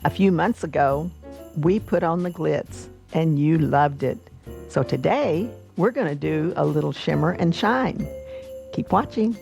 A few months ago, we put on the glitz and you loved it. So today, we're going to do a little shimmer and shine. Keep watching.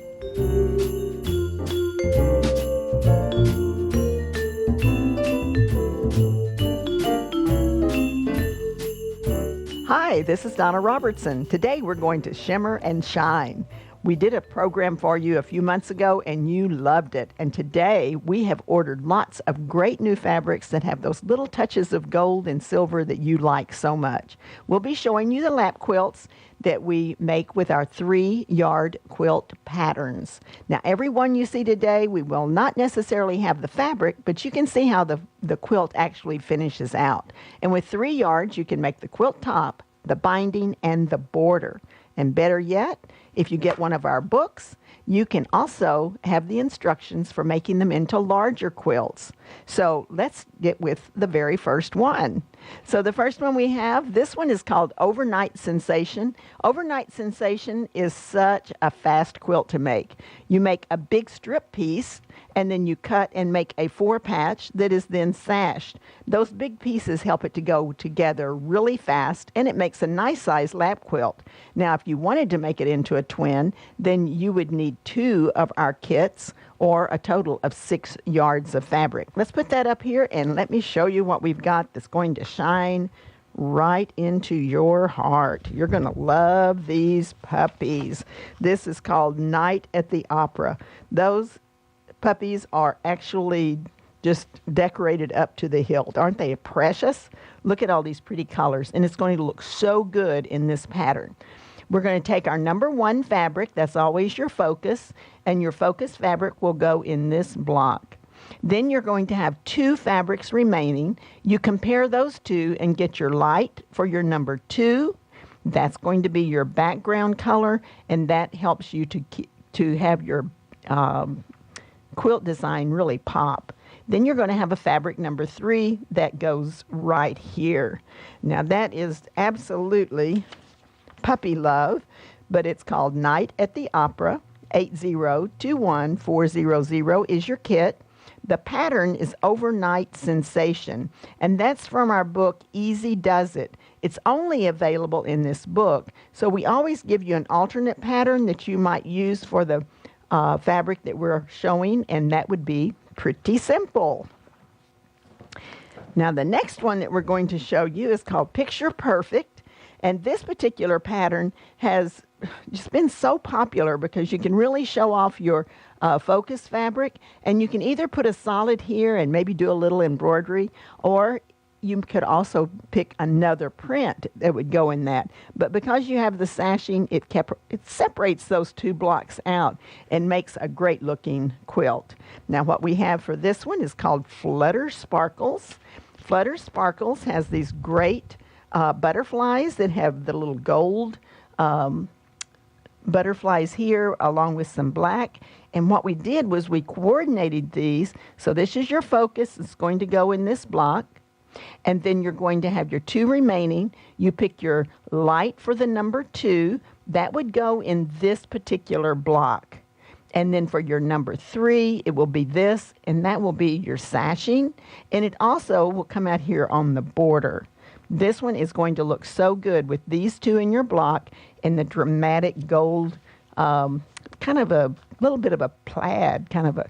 Hi, this is Donna Robertson. Today we're going to shimmer and shine. We did a program for you a few months ago and you loved it. And today we have ordered lots of great new fabrics that have those little touches of gold and silver that you like so much. We'll be showing you the lap quilts that we make with our 3-yard quilt patterns. Now, every one you see today, we will not necessarily have the fabric, but you can see how the quilt actually finishes out. And with 3 yards, you can make the quilt top, the binding, and the border. And better yet, if you get one of our books, you can also have the instructions for making them into larger quilts. So let's get with the very first one. So the first one we have, this one is called Overnight Sensation. Overnight Sensation is such a fast quilt to make. You make a big strip piece, and then you cut and make a 4-patch that is then sashed. Those big pieces help it to go together really fast, and it makes a nice size lap quilt. Now, if you wanted to make it into a twin, then you would need 2 of our kits, or a total of 6 yards of fabric. Let's put that up here and let me show you what we've got that's going to shine right into your heart. You're going to love these puppies. This is called Night at the Opera. Those puppies are actually just decorated up to the hilt. Aren't they precious? Look at all these pretty colors, and it's going to look so good in this pattern. We're going to take our number 1 fabric, that's always your focus, and your focus fabric will go in this block. Then you're going to have 2 fabrics remaining. You compare those 2 and get your light for your number 2. That's going to be your background color, and that helps you to have your quilt design really pop. Then you're going to have a fabric number 3 that goes right here. Now that is absolutely puppy love, but it's called Night at the Opera. 8021400 is your kit. The pattern is Overnight Sensation, and that's from our book Easy Does It. It's only available in this book, so we always give you an alternate pattern that you might use for the fabric that we're showing, and that would be Pretty Simple. Now the next one that we're going to show you is called Picture Perfect. And this particular pattern has just been so popular because you can really show off your focus fabric, and you can either put a solid here and maybe do a little embroidery, or you could also pick another print that would go in that. But because you have the sashing, it separates those 2 blocks out and makes a great looking quilt. Now what we have for this one is called Flutter Sparkles. Flutter Sparkles has these great butterflies that have the little gold butterflies here along with some black. And what we did was we coordinated these. So this is your focus. It's going to go in this block. And then you're going to have your 2 remaining. You pick your light for the number 2. That would go in this particular block. And then for your number 3, it will be this, and that will be your sashing. And it also will come out here on the border. This one is going to look so good with these 2 in your block and the dramatic gold, kind of a little bit of a plaid, kind of a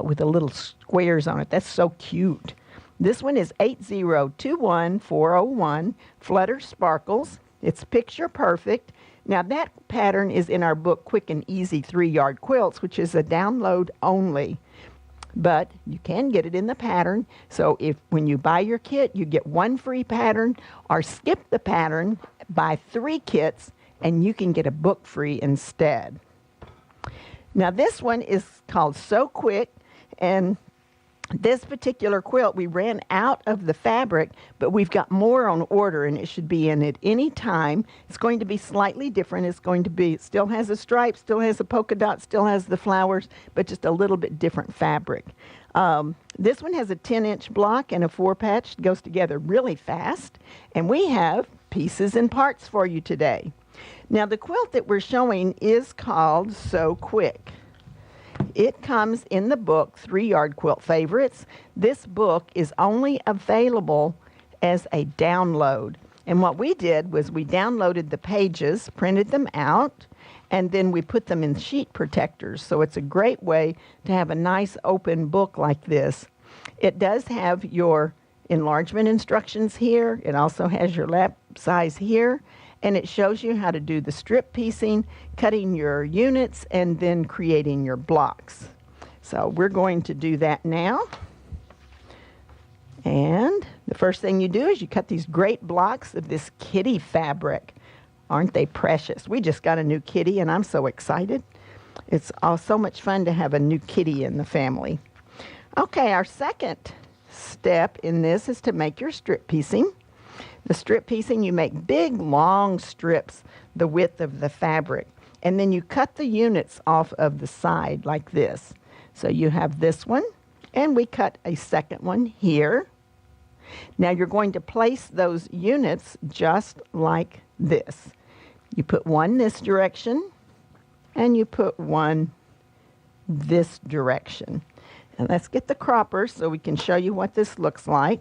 with a little squares on it. That's so cute. This one is 8021401 Flutter Sparkles. It's Picture Perfect. Now that pattern is in our book Quick and Easy 3-Yard Quilts, which is a download only. But you can get it in the pattern. So when you buy your kit, you get 1 free pattern, or skip the pattern, buy 3 kits, and you can get a book free instead. Now this one is called So Quick, and this particular quilt, we ran out of the fabric, but we've got more on order, and it should be in at any time. It's going to be slightly different. It's going to be, it still has a stripe, still has a polka dot, still has the flowers, but just a little bit different fabric. This one has a 10-inch block and a 4-patch. It goes together really fast, and we have pieces and parts for you today. Now the quilt that we're showing is called So Quick. It comes in the book, 3-Yard Quilt Favorites. This book is only available as a download. And what we did was we downloaded the pages, printed them out, and then we put them in sheet protectors. So it's a great way to have a nice open book like this. It does have your enlargement instructions here. It also has your lap size here. And it shows you how to do the strip piecing, cutting your units, and then creating your blocks. So we're going to do that now. And the first thing you do is you cut these great blocks of this kitty fabric. Aren't they precious? We just got a new kitty, and I'm so excited. It's so much fun to have a new kitty in the family. Okay, our second step in this is to make your strip piecing. The strip piecing, you make big, long strips the width of the fabric. And then you cut the units off of the side like this. So you have this one, and we cut a second one here. Now you're going to place those units just like this. You put one this direction, and you put one this direction. And let's get the cropper so we can show you what this looks like.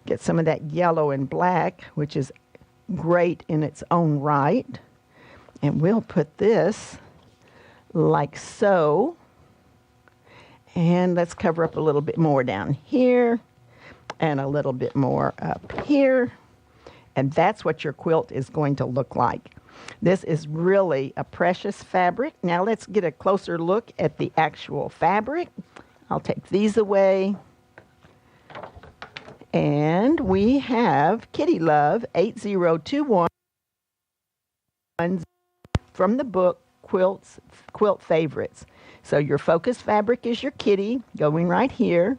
Get some of that yellow and black, which is great in its own right. And we'll put this like so. And let's cover up a little bit more down here and a little bit more up here. And that's what your quilt is going to look like. This is really a precious fabric. Now let's get a closer look at the actual fabric. I'll take these away. And we have Kitty Love 8021 from the book Quilt Favorites. So your focus fabric is your kitty, going right here.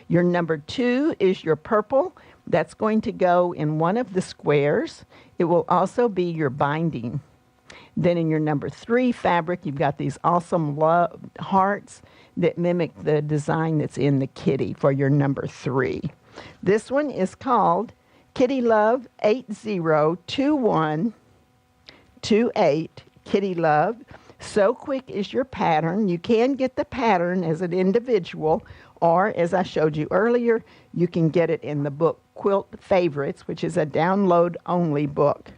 Your number 2 is your purple. That's going to go in one of the squares. It will also be your binding. Then in your number 3 fabric, you've got these awesome love hearts that mimic the design that's in the kitty for your number 3. This one is called Kitty Love 802128 Kitty Love. So Quick is your pattern. You can get the pattern as an individual, or as I showed you earlier, you can get it in the book Quilt Favorites, which is a download-only book.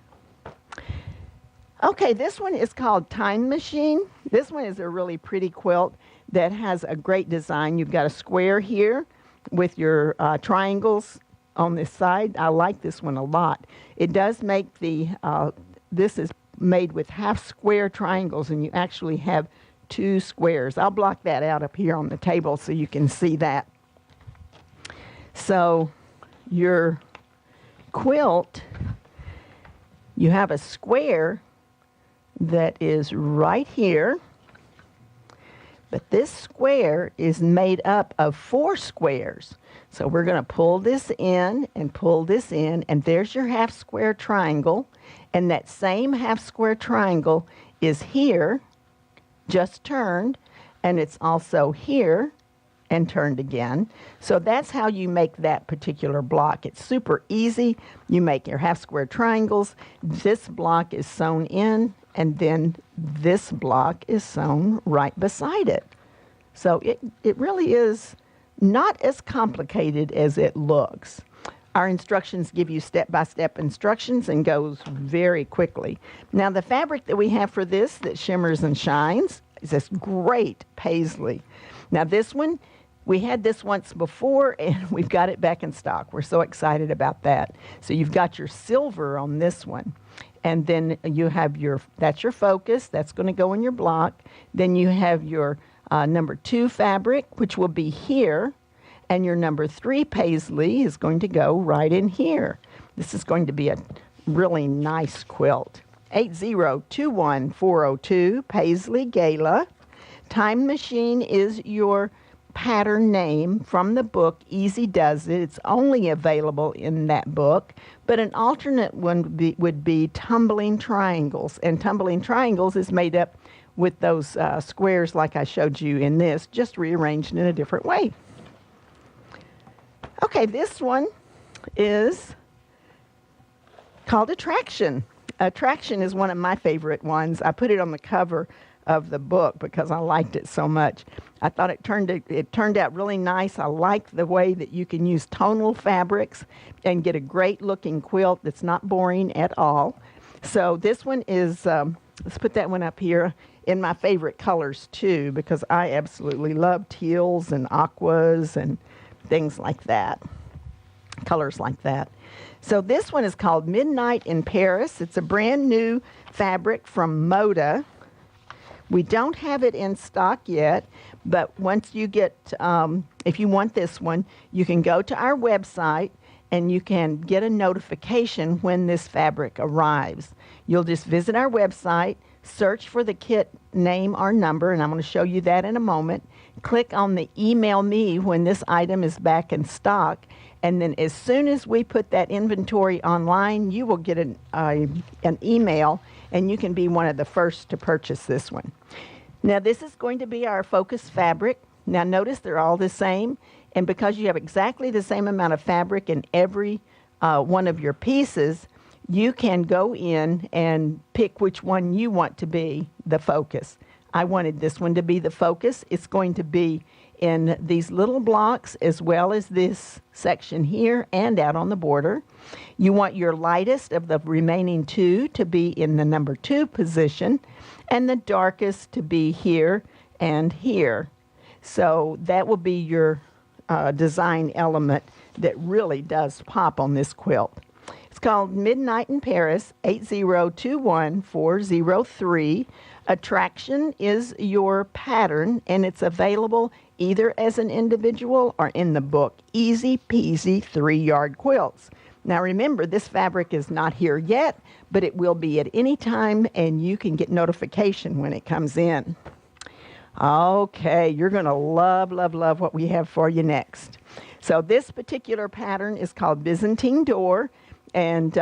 Okay, this one is called Time Machine. This one is a really pretty quilt that has a great design. You've got a square here with your triangles on this side. I like this one a lot. It does make the, this is made with half square triangles, and you actually have 2 squares. I'll block that out up here on the table so you can see that. So your quilt, you have a square that is right here. But this square is made up of 4 squares. So we're going to pull this in and pull this in, and there's your half square triangle. And that same half square triangle is here, just turned, and it's also here and turned again. So that's how you make that particular block. It's super easy. You make your half square triangles. This block is sewn in, and then this block is sewn right beside it. So it really is not as complicated as it looks. Our instructions give you step-by-step instructions and goes very quickly. Now the fabric that we have for this that shimmers and shines is this great paisley. Now this one, we had this once before, and we've got it back in stock. We're so excited about that. So you've got your silver on this one. And then you have that's your focus. That's going to go in your block. Then you have your number 2 fabric, which will be here. And your number 3 paisley is going to go right in here. This is going to be a really nice quilt. 8021402 Paisley Gala. Time Machine is your pattern name from the book Easy Does It. It's only available in that book, but an alternate one would be Tumbling Triangles. And Tumbling Triangles is made up with those squares like I showed you in this, just rearranged in a different way. Okay, this one is called Attraction. Attraction is one of my favorite ones. I put it on the cover of the book because I liked it so much. I thought it turned out really nice. I like the way that you can use tonal fabrics and get a great looking quilt that's not boring at all. So this one is, let's put that one up here, in my favorite colors too, because I absolutely love teals and aquas and things like that, colors like that. So this one is called Midnight in Paris. It's a brand new fabric from Moda. We don't have it in stock yet, but once you get, if you want this one, you can go to our website and you can get a notification when this fabric arrives. You'll just visit our website, search for the kit name or number, and I'm going to show you that in a moment. Click on the email me when this item is back in stock, and then as soon as we put that inventory online, you will get an email, and you can be one of the first to purchase this one. Now this is going to be our focus fabric. Now notice they're all the same, and because you have exactly the same amount of fabric in every one of your pieces, you can go in and pick which one you want to be the focus. I wanted this one to be the focus. It's going to be in these little blocks as well as this section here and out on the border. You want your lightest of the remaining two to be in the number 2 position and the darkest to be here and here. So that will be your design element that really does pop on this quilt. It's called Midnight in Paris, 8021403. Attraction is your pattern, and it's available either as an individual or in the book, Easy Peasy 3-Yard Quilts. Now remember, this fabric is not here yet, but it will be at any time, and you can get notification when it comes in. Okay, you're going to love, love, love what we have for you next. So this particular pattern is called Byzantine Door, and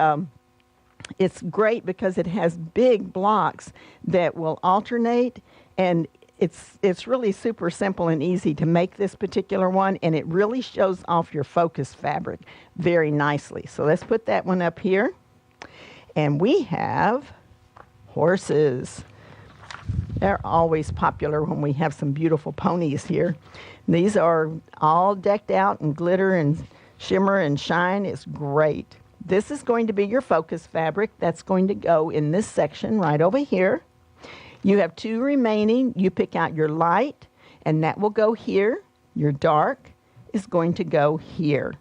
it's great because it has big blocks that will alternate, and it's really super simple and easy to make this particular one, and it really shows off your focus fabric very nicely. So let's put that one up here. And we have horses. They're always popular when we have some beautiful ponies here. These are all decked out in glitter and shimmer and shine. It's great. This is going to be your focus fabric. That's going to go in this section right over here. You have 2 remaining. You pick out your light, and that will go here. Your dark is going to go here.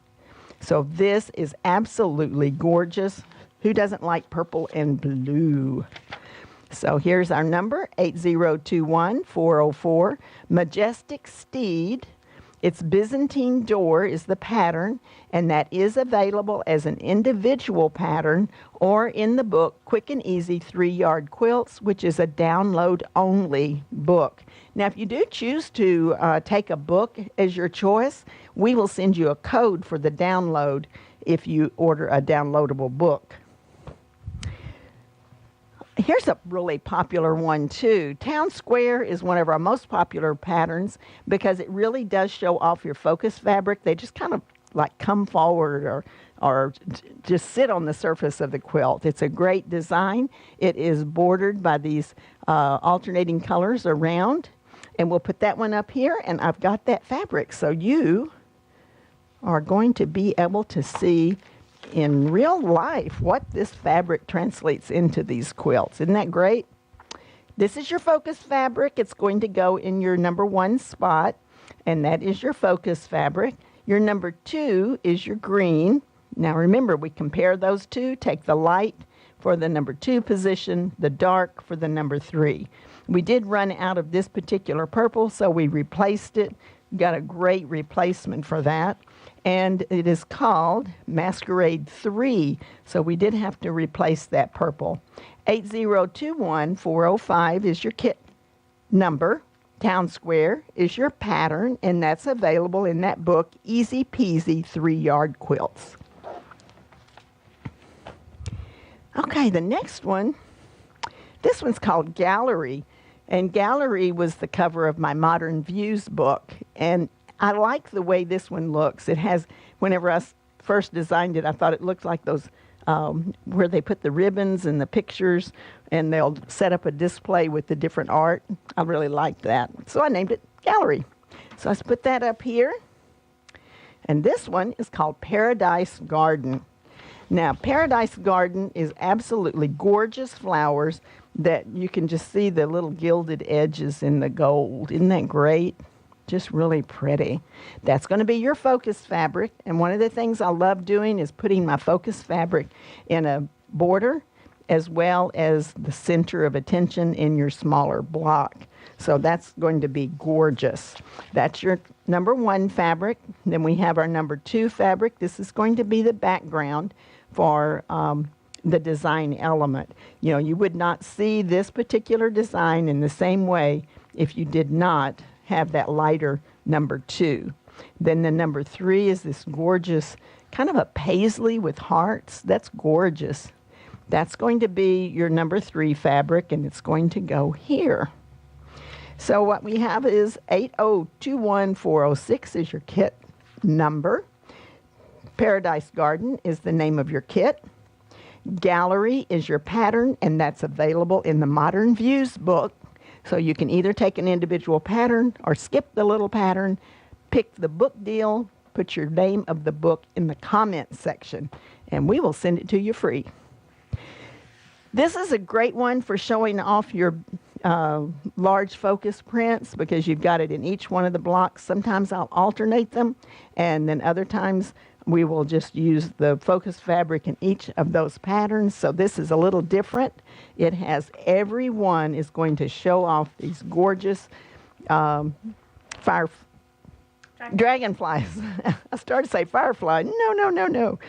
So this is absolutely gorgeous. Who doesn't like purple and blue? So here's our number, 8021404. Majestic Steed. It's Byzantine Door is the pattern, and that is available as an individual pattern or in the book, Quick and Easy 3-Yard Quilts, which is a download-only book. Now, if you do choose to take a book as your choice, we will send you a code for the download if you order a downloadable book. Here's a really popular one too. Town Square is one of our most popular patterns because it really does show off your focus fabric. They just kind of like come forward or just sit on the surface of the quilt. It's a great design. It is bordered by these alternating colors around, and we'll put that one up here, and I've got that fabric. So you are going to be able to see in real life what this fabric translates into these quilts. Isn't that great? This is your focus fabric. It's going to go in your number 1 spot, and that is your focus fabric. Your number 2 is your green. Now remember, we compare those two. Take the light for the number 2 position, the dark for the number 3. We did run out of this particular purple, so we replaced it. Got a great replacement for that. And it is called Masquerade 3, so we did have to replace that purple. 8021405 is your kit number. Town Square is your pattern, and that's available in that book, Easy Peasy 3-Yard Quilts. Okay, the next one, this one's called Gallery, and Gallery was the cover of my Modern Views book, and I like the way this one looks. It has, whenever I first designed it, I thought it looked like those where they put the ribbons and the pictures, and they'll set up a display with the different art. I really liked that. So I named it Gallery. So let's put that up here. And this one is called Paradise Garden. Now, Paradise Garden is absolutely gorgeous flowers that you can just see the little gilded edges in the gold. Isn't that great? Just really pretty. That's going to be your focus fabric. And one of the things I love doing is putting my focus fabric in a border as well as the center of attention in your smaller block. So that's going to be gorgeous. That's your number 1 fabric. Then we have our number 2 fabric. This is going to be the background for the design element. You know, you would not see this particular design in the same way if you did not have that lighter number 2. Then the number 3 is this gorgeous kind of a paisley with hearts. That's gorgeous. That's going to be your number 3 fabric, and it's going to go here. So what we have is 8021406 is your kit number. Paradise Garden is the name of your kit. Gallery is your pattern, and that's available in the Modern Views book. So you can either take an individual pattern or skip the little pattern, pick the book deal, put your name of the book in the comment section, and we will send it to you free. This is a great one for showing off your large focus prints because you've got it in each one of the blocks. Sometimes I'll alternate them, and then other times we will just use the focus fabric in each of those patterns. So this is a little different. It has every one is going to show off these gorgeous dragonflies. I started to say firefly. No.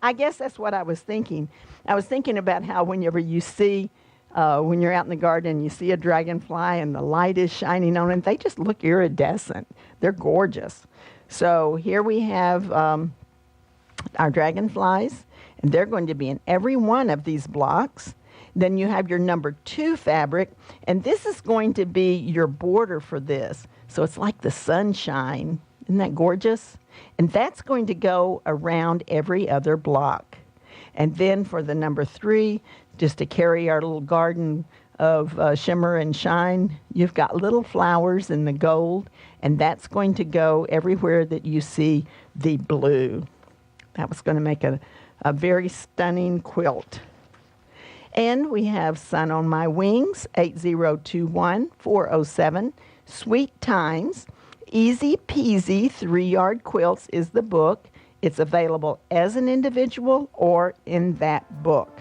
I guess that's what I was thinking. I was thinking about how whenever you see, when you're out in the garden, you see a dragonfly and the light is shining on it, they just look iridescent. They're gorgeous. So here we have our dragonflies, and they're going to be in every one of these blocks. Then you have your number 2 fabric, and this is going to be your border for this. So it's like the sunshine. Isn't that gorgeous? And that's going to go around every other block. And then for the number 3, just to carry our little garden of shimmer and shine, you've got little flowers in the gold, and that's going to go everywhere that you see the blue. That was going to make a very stunning quilt. And we have Sun on My Wings, 8021407, Sweet Times, Easy Peasy 3-Yard Quilts is the book. It's available as an individual or in that book.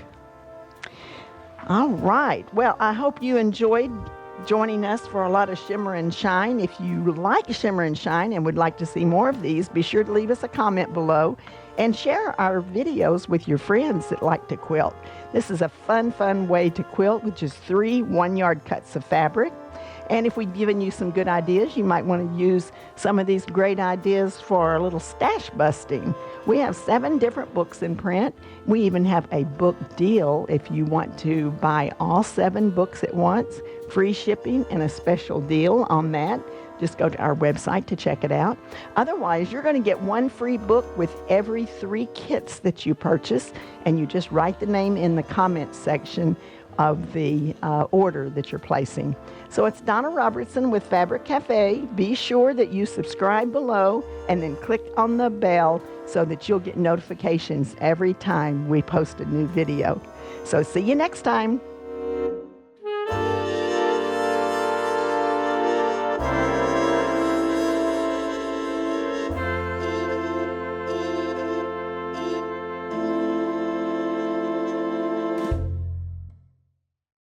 All right. Well, I hope you enjoyed joining us for a lot of Shimmer and Shine. If you like Shimmer and Shine and would like to see more of these, be sure to leave us a comment below and share our videos with your friends that like to quilt. This is a fun way to quilt with just 3 1-yard cuts of fabric. And if we've given you some good ideas, you might want to use some of these great ideas for a little stash busting. We have 7 different books in print. We even have a book deal if you want to buy all 7 books at once. Free shipping and a special deal on that. Just go to our website to check it out. Otherwise, you're going to get 1 free book with every 3 kits that you purchase, and you just write the name in the comments section of the order that you're placing. So it's Donna Robertson with Fabric Cafe. Be sure that you subscribe below and then click on the bell so that you'll get notifications every time we post a new video. So see you next time.